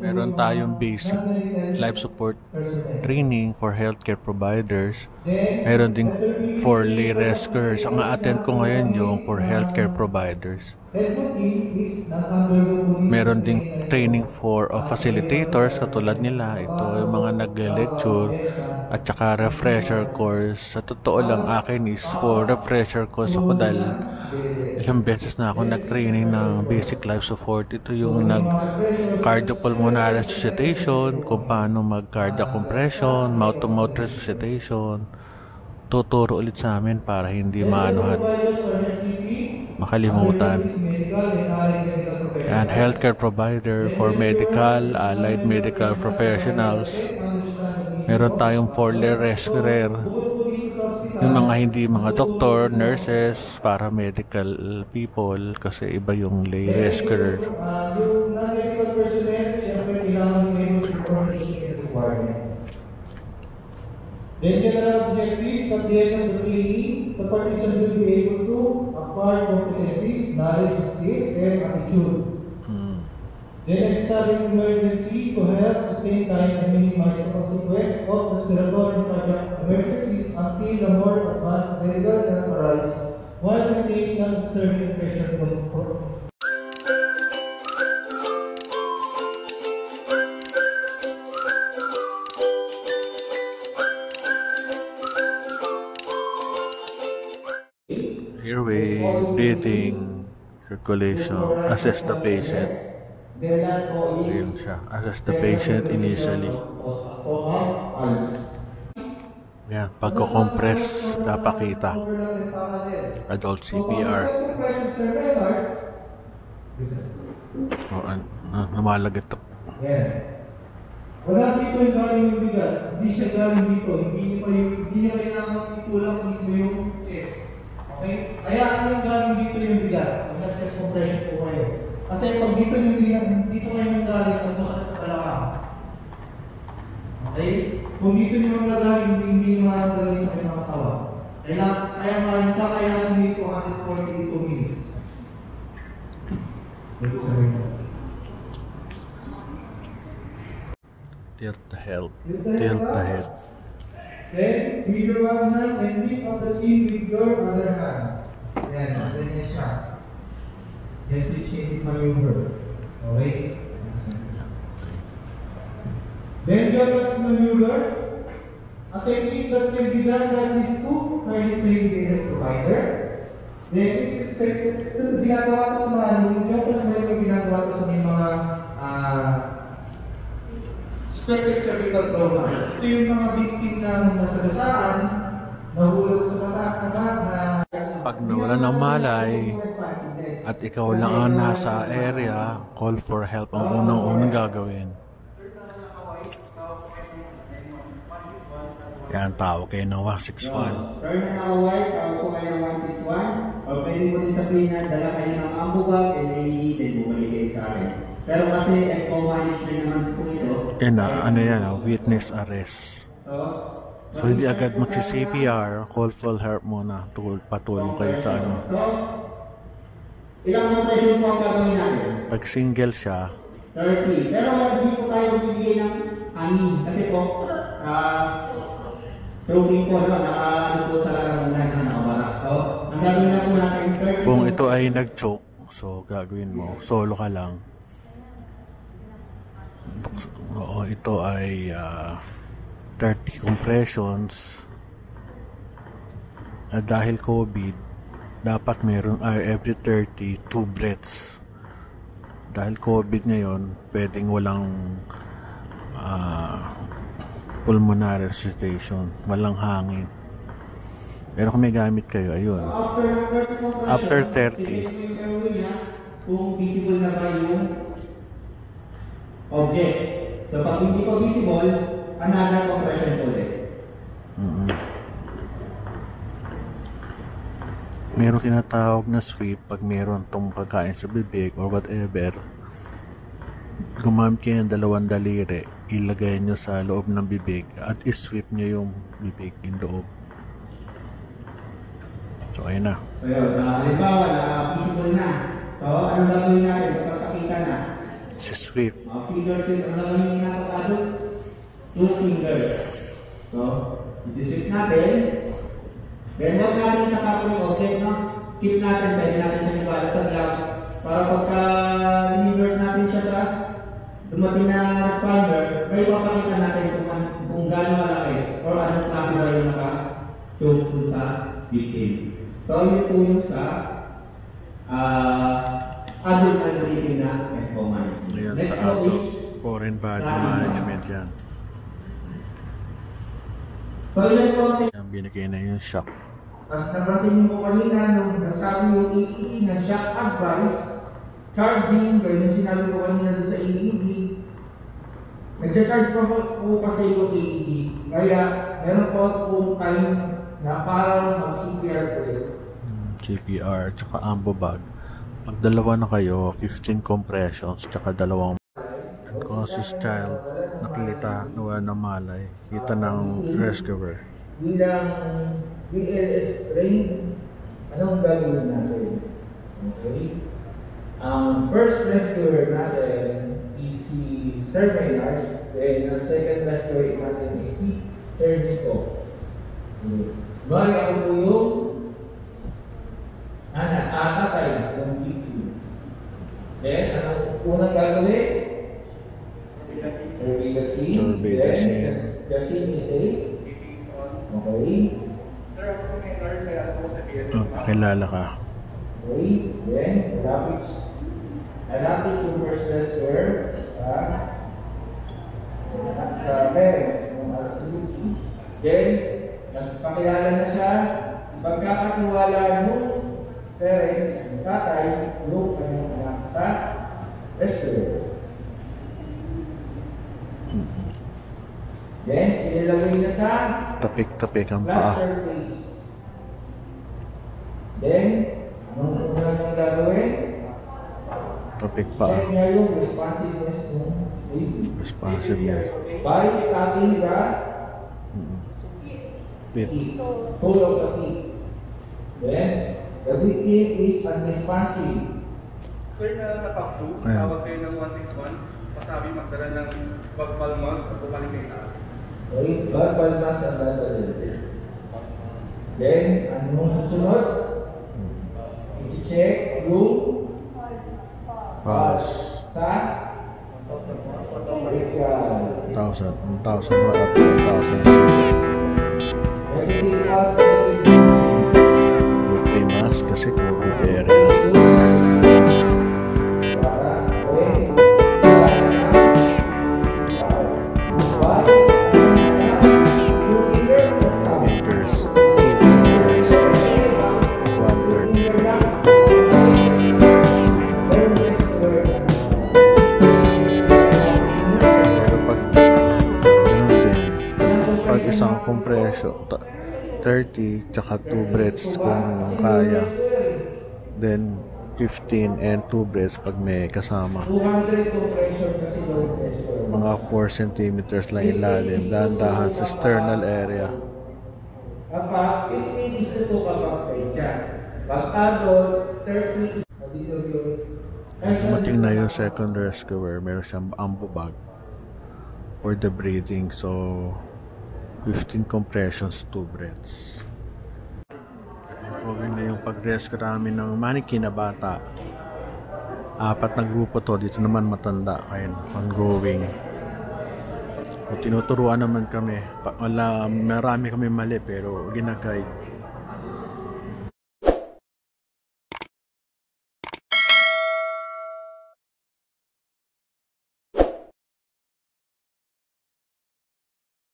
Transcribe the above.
Meron tayong basic life support training for healthcare providers. Meron ding for lay rescuers. Ang a-attend ko ngayon yung for healthcare providers. Meron ding training for facilitators katulad nila. Ito yung mga nagle-lecture at saka refresher course. Sa totoo lang akin is for refresher course ako dahil ilang beses na ako nag-training ng basic life support. Ito yung cardiopulmonary resuscitation, kung paano mag-cardiac compression, mouth-to-mouth resuscitation. Tuturo ulit sa amin para hindi makalimutan. And healthcare provider for medical, allied medical professionals. Meron tayong for lay rescuer, yung mga hindi mga doktor, nurses, paramedical people, kasi iba yung lay rescuer. Yung non-medical personnel, siyempre kailangan kayo mag-perform the requirement. Then general objectives at the end of the training, the participant will be able to acquire competencies, knowledge, skills, and attitude. Then necessary emergency to help sustain time and minimize the consequence of respiratory and cardiac emergencies until the more advanced medical help arrives, while maintaining and observing patient control. Airway, breathing, circulation, assess the patient. Ayun siya, assess the patient initially. Yan, pagko-compress, napakita. Adult CPR. Namalagat ito. Wala dito yung galing yung bigat. Hindi siya galing dito. Hindi niya kailangan itulang mismo yung chest. Okay? Kaya ano yung galing dito yung bigat? Yung chest compression po kayo. Kasi pag dito kayo yung galing, mas makakit sa kalakang. Okay? Kung dito yung galing, hindi makagaling sa mga katawan. Kaya yung kakayanan dito 142 minutes. Ito sa rin. Tilt the head. Tilt the head. Then, with your one hand and lift up the chin with your other hand. Yan, ganyan siya. Yan, chin maneuver. Okay? Then, Jonas maneuver. A technique that can be done by these two highly trained business provider. Then, it's ginagawa ko sa mga Jonas maneuver, ginagawa ko sa mga Circuit cervical trauma. Ito yung mga victim ng nasagasaan, nahulog sa mataas na na pag nawala ng malay at ikaw lang ang nasa area, call for help ang unang gagawin. Yan, tawag kayo ng 161. Sir na nakaway, tawag ko kayo ng 161. O pwede mo din sabihin na dala kayo ng ambubag and then bumalik kayo sa akin. Pero kasi echo management naman po ito. Ano yan, witness arrest. So hindi agad magsi-CPR, call for help muna, patulong kayo sa ano. So, ilang compression po ang gagawin natin? Pag single siya, 30. Pero hindi po tayo bibigay ng hangin. Kasi po, choking po, naka-ano po sa lalamunan na nakawala. So, ang gagawin na po natin, 30. kung ito ay nag-choke, so gagawin mo, solo ka lang. Oo, ito ay 30 compressions. Dahil COVID, dapat meron every 30, 2 breaths. Dahil COVID ngayon, pwedeng walang pulmonary resuscitation, walang hangin. Pero kung may gamit kayo, ayun. After 30, kung visible na ba yung object. So pag hindi pa visible, another compression ulit. Meron tinatawag na sweep pag meron tong pagkain sa bibig or whatever. Gumamit kayo ng 2 daliri, ilagay nyo sa loob ng bibig at isweep nyo yung bibig in loob. So ayun na. So yun, halimbawa na visible na. So ano gagawin natin kapag nakita na? Si sweep. Mga fingers yung ang gagawin napatado. 2 fingers. So, isisip natin. Then, huwag natin nakapon yung object, no? Keep natin, pwede natin siya ibalat sa gloves. Para pagka reverse natin siya sa dumating na responder, may papakita natin kung gaano malaki or anong klase ba yung naka-choke po sa victim. So, yun po yung sa adult algorithm na FO management. Ayan, Next sa po adult is foreign body management yan. so, yun po Yan, binigay na yung shock. as nabasin mo kanina nung nasabi yung EED na shock advice, charging, gaya na sinabi ko kanina doon sa EED, nag-charge pa po kasi yung EED. Kaya, meron po kung time na parang mag-CPR po yun. CPR, tsaka ambo bag. Pag dalawa na kayo, 15 compressions, tsaka dalawang unconscious child, nakita, nawala ng malay, kita ng rescuer. Bilang BLS train, anong gagawin natin? Okay? Ang first rescuer natin is si Sir Maynard, then ang second rescuer natin is si Sir Nico. Bali ako po yung atatay ng victim. Then, anong unang gagawin? Survey the scene. Survey the scene. The scene is safe. Okay. Sir, ako sa Maynard, kaya ako sa PLS. Pakilala ka. Okay. Then, alapit yung first rescuer sa parents ng activity. Then, nagpakilala na siya. Pagkakatiwala nung parents, ng tatay, yung kanyang anak sa rescuer. Then, ilalagay na sa Tapik-tapik ang paa. plaster case. Then, anong una niyong gagawin? Tapik paa. Check niya yung responsiveness ng baby. Responsiveness. By tapping the Bit. toe of the feet. Then, the victim is unresponsive. Sir, na naka-approve, Ayan. tawag kayo ng 161, pasabi magdala ng bag palmas at bumalik kayo sa akin. Okay, blood palmas ang dadalhin. Then, anong susunod? I-check yung Pulse. sa brachial. 1,000 at 1,000. Everything else is May mask kasi COVID area. Meters. 1/3. Pero pag isang compression, 30 tsaka 2 breaths kung kaya, then 15 and 2 breaths pag may kasama. 200 compression kasi low pressure. Mga 4 centimeters lang ilalim, dahan-dahan sa sternal area. Kapag 15 is to 2 kapag dyan. Pag adult, 30 Dumating na yung second rescuer, meron siyang ambo bag for the breathing, so 15 compressions, 2 breaths. Ongoing na yung pag-rescue namin ng mannequin na bata. 4 na grupo to, dito naman matanda. Ayun, ongoing. Tinuturuan naman kami. Marami kami mali pero ginaguide.